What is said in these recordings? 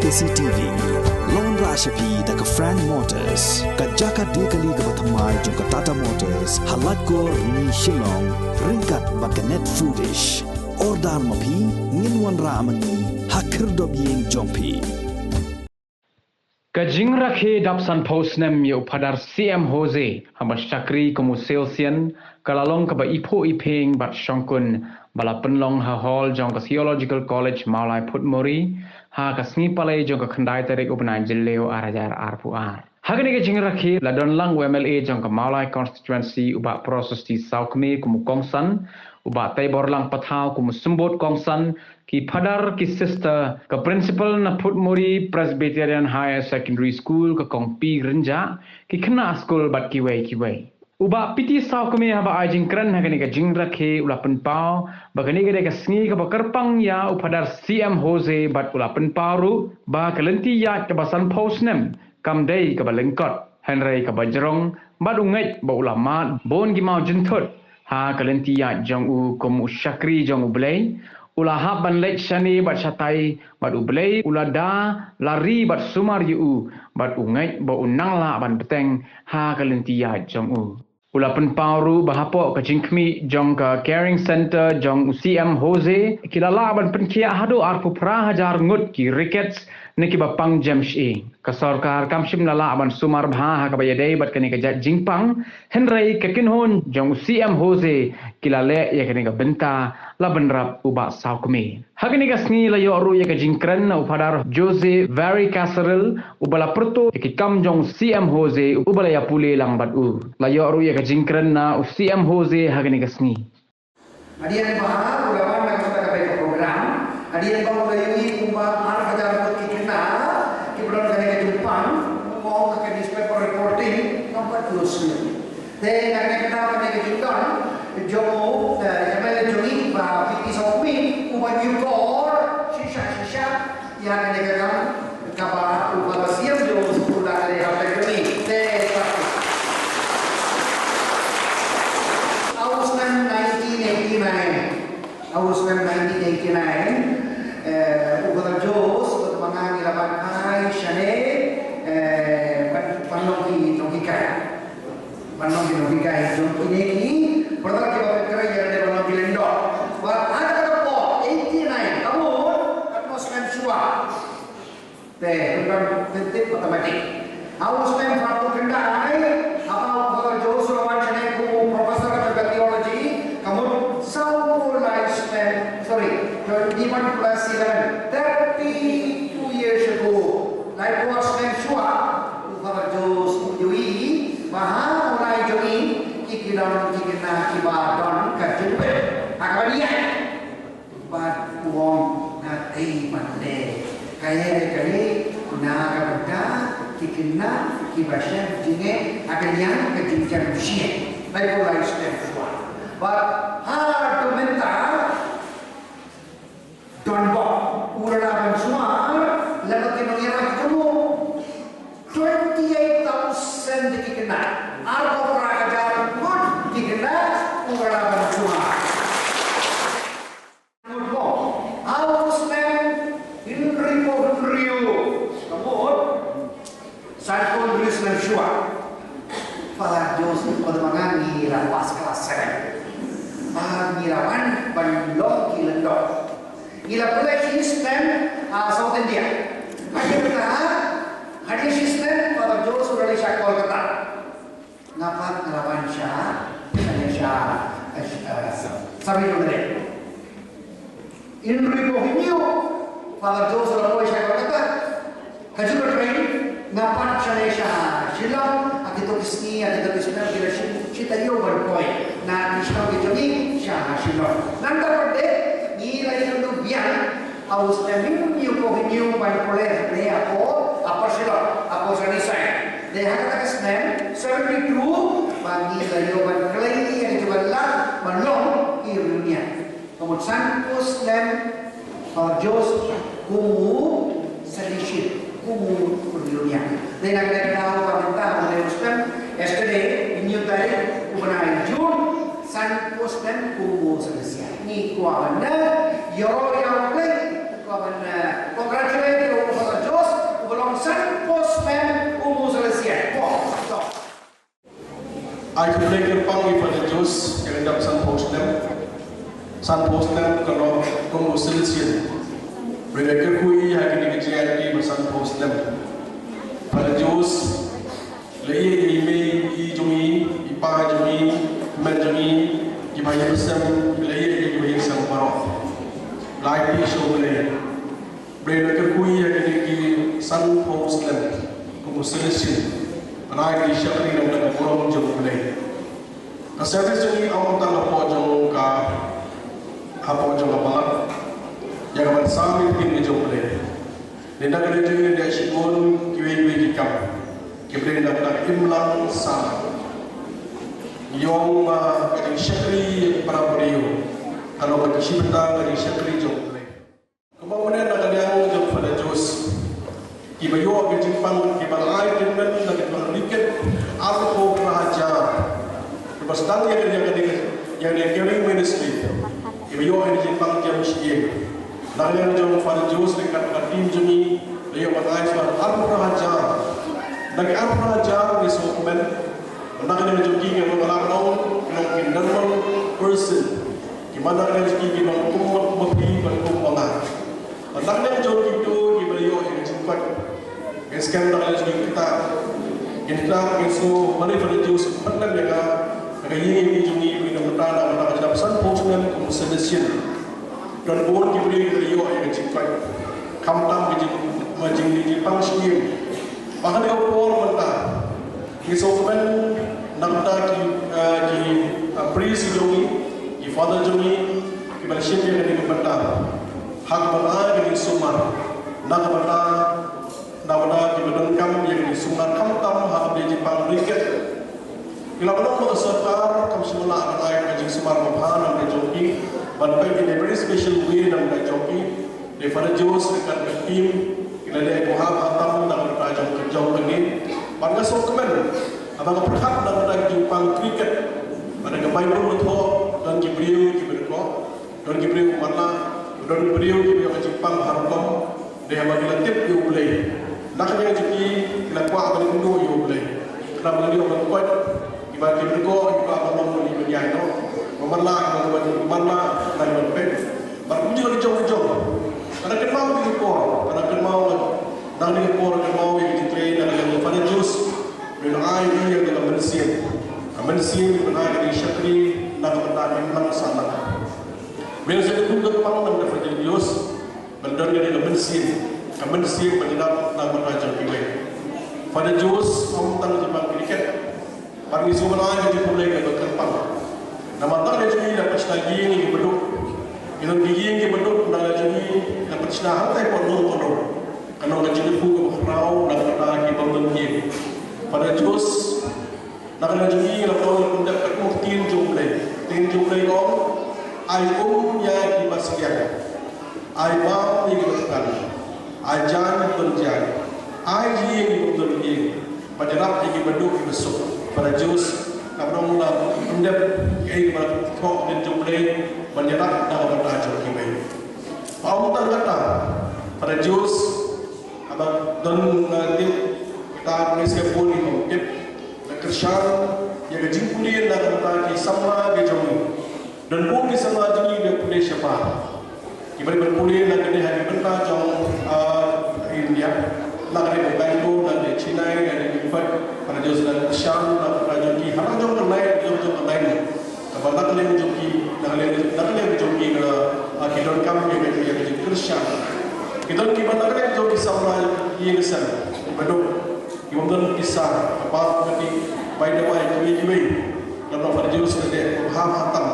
KCTV Lon Rashapi daga Frank Motors kajaka dekali ga bathamai jong Tata Motors halat ko ni Shillong ringkat bakanet foodish ordal mapi nginwan ramani hakir dobyeng jongpi Kajing rakhe dapsan posnem yo padar CM Jose hamba syakri komu selsian kalalong kaba ipo ipeng bat syongkun bala penlong ha hall jong ka Theological College Maulai Putmori ha kasngi palai jong ka khandai tarik upnai jilleo arajar arpuar hagani ke jing rakhe ladon lang WMLA jong ka Maulai constituency uba proses di Saukme komu kongsan uba taibor lang pathau komu sumbot kongsan ki padar ki sister ka principal na Putmori Presbyterian Higher Secondary School ka kongpi renja ki khna school bat ki wei uba piti Saukme haba ajing kran hagani ka jing rakhe ulapan pau bagani ga ka sngi ka bakarpang ya upadar CM Jose bat ulapan paru ba kalenti ya ka basan posnem kamdei ka balengkot Henry ka bajrong badungai ba ulama bon gi mau jenthot ha kalenti ya jong u komu syakri jong u blai ulaha ban lek shani bat shatai bat u blai ulada lari bat sumar yu bat ungai ba unang la ban beteng ha kalenti ya jong u ulapan pauru bahapo ka jingkmi jong ka caring center jong CM Jose kilala ban penkia hado arpu pra hajar ngut ki rickets neki bapang jamshi ka sarkar kamshim lala ban sumar bha ha ka bayadei bat kani ka jingpang henry kekinhon jong CM Jose kilale ya kani ka benta la benrap uba saukme hagani ka sngi la yo ru ya ka jingkran na upadar Jose very casserel ubala perto ikikam jong CM Jose ubala ya pule lang bat u la yo ru ya ka jingkran na CM Jose hagani ka sngi adian baha ulawan na kita ka program adian bawa layui kumba ar hajar kikna kibron ka ka jumpan mo ka newspaper reporting number 2 te na kita ka jumpan jomo ML Joni ba piti sokmi kumba yukor shisha ya ka ba ubala siam jo sudah ada apa Joni te Awal 1989 ubala Jos bertemangan ilaban hai shane panong ki kai jom ini pertama kita berkira yang ada panong lendo buat ada apa 89 kamu atmosfer suara teh bukan tentu matematik awal semua fakta kendai apa ubala Jos lawan shane ku profesor of theology kamu sorry, 21 plus 11, 32 years ago. Like was Mensua, Father Jos Yui, Maha mulai Joni, Kikidon, Kikina, Kibadon, Kajupe, Akabanian. But wong nati mande, kaya naga benda, Kikina, Kibashem, Jinge, Akanian, Kajinjan Shie. Like was Mensua. But hard to mental. Don Bob, uralaban semua, lalu kita kamu 28,000 dikena, arbo perajar pun dikena uralaban semua. Harus Rio, kamu saya pun tulis Mensua. Father Joseph pada mengangi lapas kelas 7. Pangirawan bandong kilendok. Ila pula Kristen South India. Hadir Kristen pada Jos sudah disyakol kata. Ngapat ngelawan Syah, Sabi Nudre. Inri Bohimio pada Jos sudah disyakol kata. Hajur train ngapat Syah Shilong akito Kristni akito Kristen bila cita yo berpoin. Na Kristen dijoni Syah Shilong. Nanti pada Ila itu biar aus terminum new by poler de apo sila apo sanisa de hakata kasnem 72 bagi layo ban klei yang juballa manlong irunia kemudian posnem Jos kumu sedikit kumu irunia de nak tahu pamenta oleh Muslim yesterday in New Tarik ubenai June san posnem kumu selesai ni kuabana yoro yang play kuabana congratulate you for Jos I could make a pang for the Jews yang hendak San post them kalau kamu selesai. Mereka kui yang kini kejadian di San post them. Pada Jews, lagi email ijumi, ipa ijumi, menjumi, ibayar bersam, lagi ibayar sang baru. Live show boleh. Mereka kui yang kini San post them, kamu selesai. Anak di syakri yang nak kurang jauh boleh. Kasih sini awak tak apa jauh apa yang akan sambil tinggi jauh boleh. Nenda kerja ini dia syukun kiwi kikam. Kita nak imlang sama. Yang kerja syakri para beliau. Kalau kerja syibta kerja syakri jauh boleh. Kemudian nak yang jauh pada Jus. Iba yo ke Jepang, iba lain dengan lagi berliket alko raja. Iba sedang yang dia carrying ministry. Iba yo ke Jepang jam siang. Lalu yang jauh pada Jus dekat tim jumi, dia berlain pada alko raja. Lagi alko raja di Sokomen, nak dia joki yang mengalami yang normal person. Gimana dia joki yang kumpulan kumpulan. Nak dia joki itu iba yo yang cepat. Sekarang dah ada kita isu mana pada Jews pernah mereka ini jungi ini mereka nak dapat San Posnan kemudian dan buat kibri beliau yang cepat kamtam majing di Jepang sini bahkan dia orang mereka isu kan nak di priest jungi di father jungi kibali siapa yang di mereka hak berada di sumar nak berada Nawada di badan kami yang di sungai Kamtam hak di Jepang Riket. Bila belum berserta kami semula anak ayah Semar Mabhan dan joki, banpai in a very special way dan joki. Daripada Jews dekat tim, bila dia kohab Kamtam dan bertajam kerjau ini, pada sokemen, abang berhak dan bertajam Jepang Riket. Pada kebaikkan betul dan Gibril dan Gibril mana dan Gibril yang Jepang Harlem dia bagi latip dia boleh. Nak yang jadi lakukan balik dulu you boleh. Kerana dia orang kuat, ibarat berko, ibarat orang boleh berjaya no. Memerlah, memerlah, dan berpet. Baru juga jauh-jauh. Karena kenal di lekor, karena kenal dan di lekor kenal yang ditrain dan yang pada jus. Dengan air yang dalam bersih, bersih dengan air syakri dan bertanya memang salah. Bila saya duduk pang dan berfajir jus, berdan dari bersih. Kami siap menjadi nama raja kita. Pada Jus, kami tahu Jepang kriket. Pagi semula jadi pulai ke berkembang. Nama tak ada jadi dapat lagi ini berduk. Kita gigi ini berduk dah jadi dapat senang tapi penuh. Kalau jadi buku berau dan lagi pembeli. Pada Jus, nak ada jadi kalau mendapat mungkin jumlah orang. Ayum yang dibasarkan. Ayam yang dibasarkan. Ajan berjalan, aji yang berjalan, majalah yang berduk besok pada Jus, namun lah undang yang berkok dan jumlah majalah dah bertajuk kini. Awak tak kata pada Jus, abang dan nanti kita mesti pun ini, kerjaan yang kejimpulin dah bertajuk sama kejauhan dan pun sama jadi dia boleh siapa. Ibarat berpulih nak kena hari benda jauh India, nak kena Bangalore, nak kena China, nak kena Impact, pada jauh dan Syam, nak kena joki, harap jauh lain, jauh lain. Kalau nak kena joki, nak kena joki ke kita kami yang jadi Kristen. Kita nak kena joki sama yang besar, betul. Kita kisah apa nanti by the way kiwi, kalau pada jauh sudah ham hatam,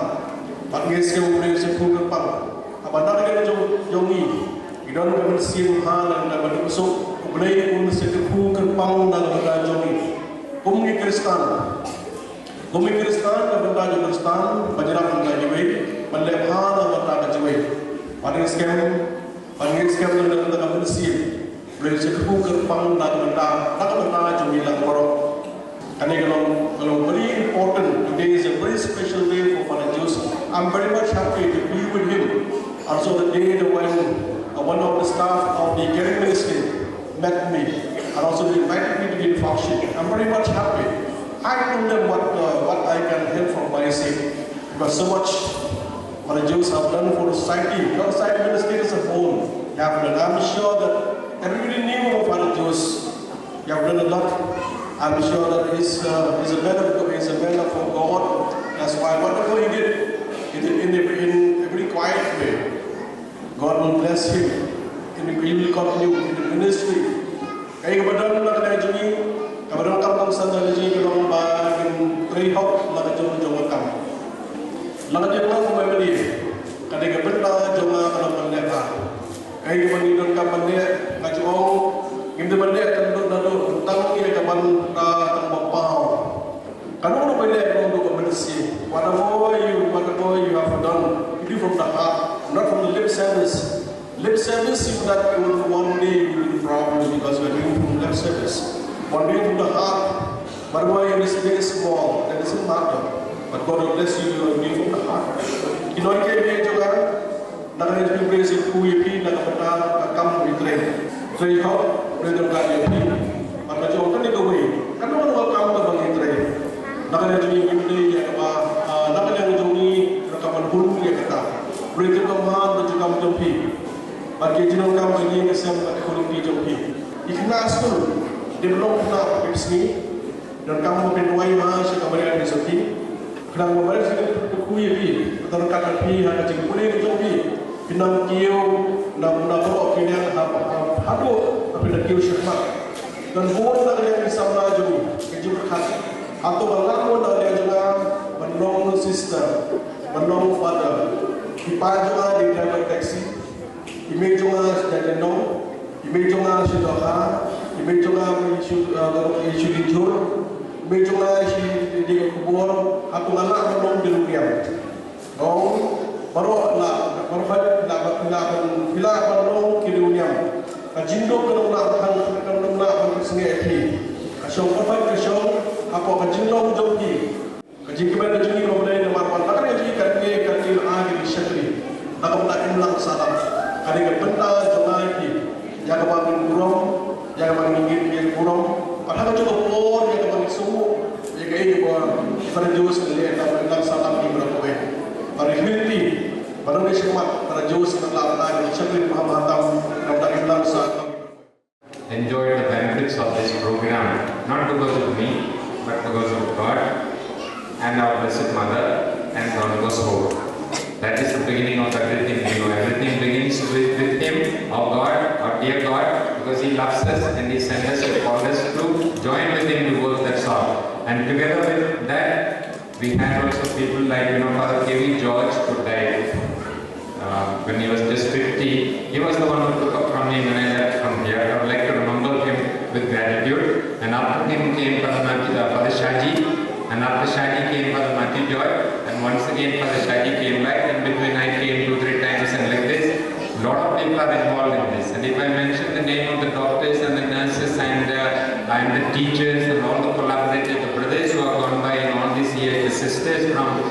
panggil sekarang boleh sepuluh kepala. Pada kita jongi, kita nak bersih hal dan dapat masuk, boleh pun sekepu kerpang dalam benda jongi. Kumi Kristen dapat benda Kristen, berjalan benda jiwa, berlepas dalam benda jiwa. Panggil skam dalam benda bersih, boleh sekepu kerpang dalam benda jongi dalam korok. Karena kalau very important, today is a very special day for Father Jews. I'm very much happy to be with him. Also the day when one of the staff of the caring ministry met me and also invited me to be in function. I'm very much happy. I told them what I can help from my side, because so much Father Jews have done for the society, not society ministry as a whole. You have done. I'm sure that everybody knew of Father Jews. You have done a lot. I'm sure that he's a man from God. That's why whatever he did in a very quiet way. God will bless him. He will continue in the ministry. Kaya kebetulan nak kena jungi, kebetulan kampung sana lagi kalau bagian terihok nak jungi jungi kamu. Lalu dia orang membeli, kadang kebetulan jungi kalau pendeta. Kaya kebetulan kamu pendeta, kacau, kita pendeta tenduk tentang dia kapan tentang bapau. Kalau orang pendeta untuk bersih, whatever you have done, you do from the heart, not from the lip service. Lip service, if that one day will be the problem because we are doing from lip service. One day from the heart, but why it is very small, that doesn't matter. But God will bless you, you are doing from the heart. You know, I came here juga, nak ada juga prinsip UEP, nak benar kamu diklaim. Saya tahu, mereka tak UEP, maka jauh kan itu way. Kan orang kamu tak bagi klaim. Nak ada juga UEP, ya apa? Nak ada juga rekaman hulu ya kata. Mereka kaman dan juga menjumpi. Bagi jenong kamu ini kesem pada kulit di jompi. Ikhlas tu, dia belum pernah bersih dan kamu berdoa mas kamu yang bersih. Kerana mereka sudah berkuih pi, atau kata pi hanya jeng kulit di jompi. Pinang kiau, nak berok kini hadu, tapi nak kiau syakmat. Dan buat nak yang bisa melaju, kejuh berkat. Atau berlaku nak dia juga menolong sister, menolong father. Kita juga di driver taxi. Ime jonga dari no, ime jonga sudah, ime jonga isu dijur, ime jonga isu di kubur, atau anak belum di dunia. Dong, baru nak bila baru di dunia. Kajindo kalau nak sengai api, kasih kasih apa kajindo jompi, kajindo kepada juni kalau boleh nama apa, tak ada juni kanti lagi di syakri, tak ada imlang salam. Kadang bentar jomai jangan bagi kurang, jangan bagi ingin kurang. Padahal cukup pun jangan bagi semua. Jika ini buat pada Jews melihat tentang salam di berapa baik. Pada humility, pada nismat, pada Jews tentang lain. Syakir Muhammad dan Islam salam. Enjoy the benefits of this program, not because of me, but because of God and our Blessed Mother and our Gospel. That is the beginning of everything. You know, everything begins with Him, our God, our dear God, because He loves us and He sent us to call us to join with Him to work. That's all. And together with that, we had also people like Father K.V. George, who died when he was just 50. He was the one who took up from me when I left from here. I would like to remember him with gratitude. And after him came Father Shaji. And after Shadi came Father Matthew Joy, and once again Father Shadi came back, and between I came 2-3 times and like this. A lot of people are involved in this. And if I mention the name of the doctors and the nurses and the teachers and all the collaborators, the brothers who have gone by in all these years, the sisters from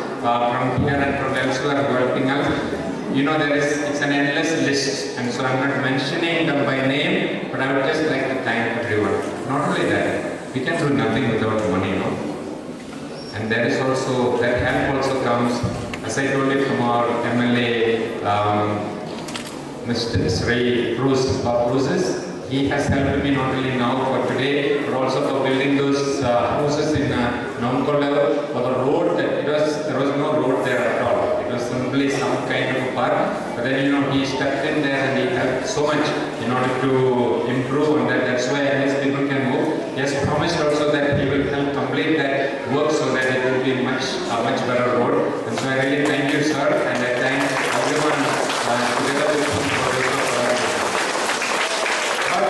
here and from elsewhere who are helping us, it's an endless list. And so I'm not mentioning them by name, but I would just like to thank everyone. Not only that, we can do nothing without money, And there is also, that help also comes, as I told you, from our MLA, Mr. Sri Bruces. He has helped me not only now for today, but also for building those houses in non-core level. For the road, there was no road there at all. It was simply some kind of a park. But then, he stepped in there and he helped so much in order to improve on that. That's why these people can move. He has promised also that he will help complete that work so that it will be a much better road. And so I really thank you, sir, and I thank everyone together with him for this collaboration. But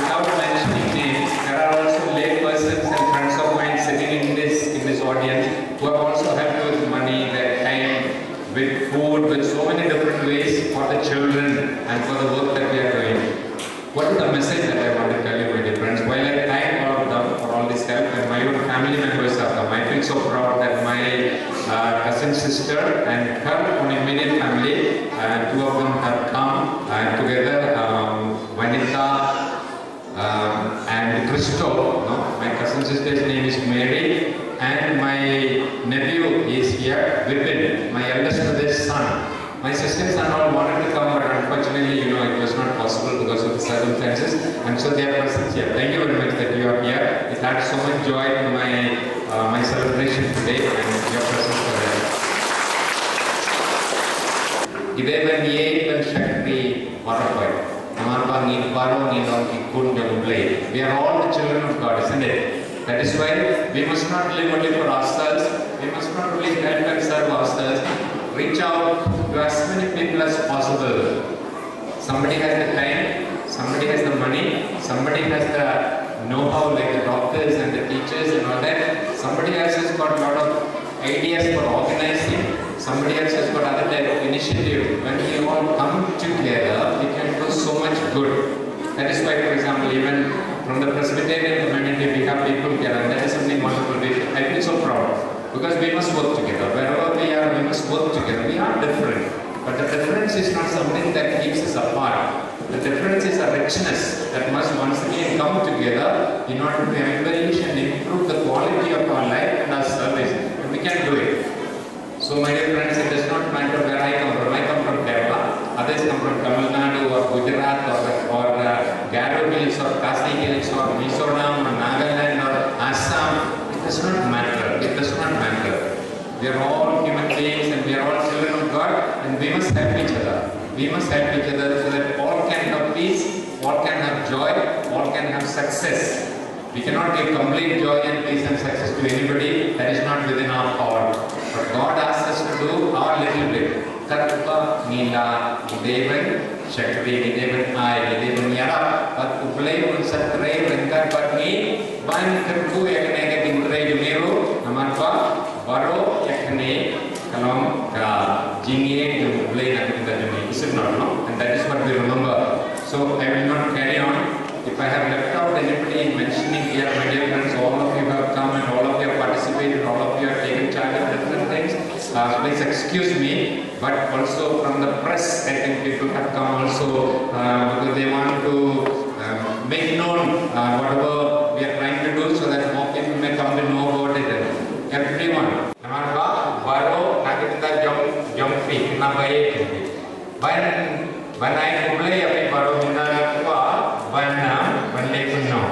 without mentioning names, there are also lay persons and friends of mine sitting in this audience who have also helped with money, their time, with food, with so many different ways for the children and for the work that we are doing. What is the message that I want to tell you, my dear friends? While I thank all of them for all this help, and my own family members have come, I feel so proud that my cousin sister and her own immediate family, two of them have come together, Vanita and Christo, my cousin cousin sister's name is Mary, and my nephew is here, Vipin, my eldest brother's son. My sisters and all wanted to come, but unfortunately, it was not possible because of the circumstances, and so they are present here. Thank you very much that you are here. It had so much joy to my celebration today, and your presence for that. Gidevan ye dan Shakti Marapai. Namarpa ni baro ni dong ikun jom play. We are all the children of God, isn't it? That is why we must not live only for ourselves. We must not only help and serve ourselves. Reach out to as many people as possible. Somebody has the time, somebody has the money, somebody has the know-how like the doctors and the teachers and all that. Somebody else has got a lot of ideas for organizing. Somebody else has got other type of initiative. When we all come together, we can do so much good. That is why, for example, even from the Presbyterian community, we have people here, and that is something wonderful. I feel so proud. Because we must work together. Wherever we are, we must work together. We are different. But the difference is not something that keeps us apart. The difference is a richness that must once again come together in order to embellish and improve the quality of our life and our service. And we can do it. So my dear friends, it does not matter where I come from. I come from Kerala. Others come from Tamil Nadu or Gujarat or Garo Hills or Kasi Hills or Mizoram or Nagaland or Assam. It does not matter. It does not matter. We are all human beings and we are all children of God, and we must help each other. We must help each other so that all can have peace, all can have joy, all can have success. We cannot give complete joy and peace and success to anybody. That is not within our power. But God asks us to do our little bit. Karpa Nila Gidevan Shakti Gidevan I Gidevan Yara Pat Uplay Unsatre Venkat Patni Ban Kerku Yakne Tintre Jumiru Namarpa Baro Yakne Kalom Ka Jingie Uplay Nakinda Jumi. This is not no, and that is what we remember. So I will not carry on. If I have left out anybody in mentioning here, my dear friends, all of you have come and all of you have participated, all of you have taken charge of different things. Please excuse me, but also from the press, I think people have come also because they want to make known whatever we are trying to do so that more people may come to know about it. Everyone. Namarba, Baro, Nakita Jomfi, Nabaye. Banai Kublai, Api Baro Minna Kwa, Banam, Banle Kuno.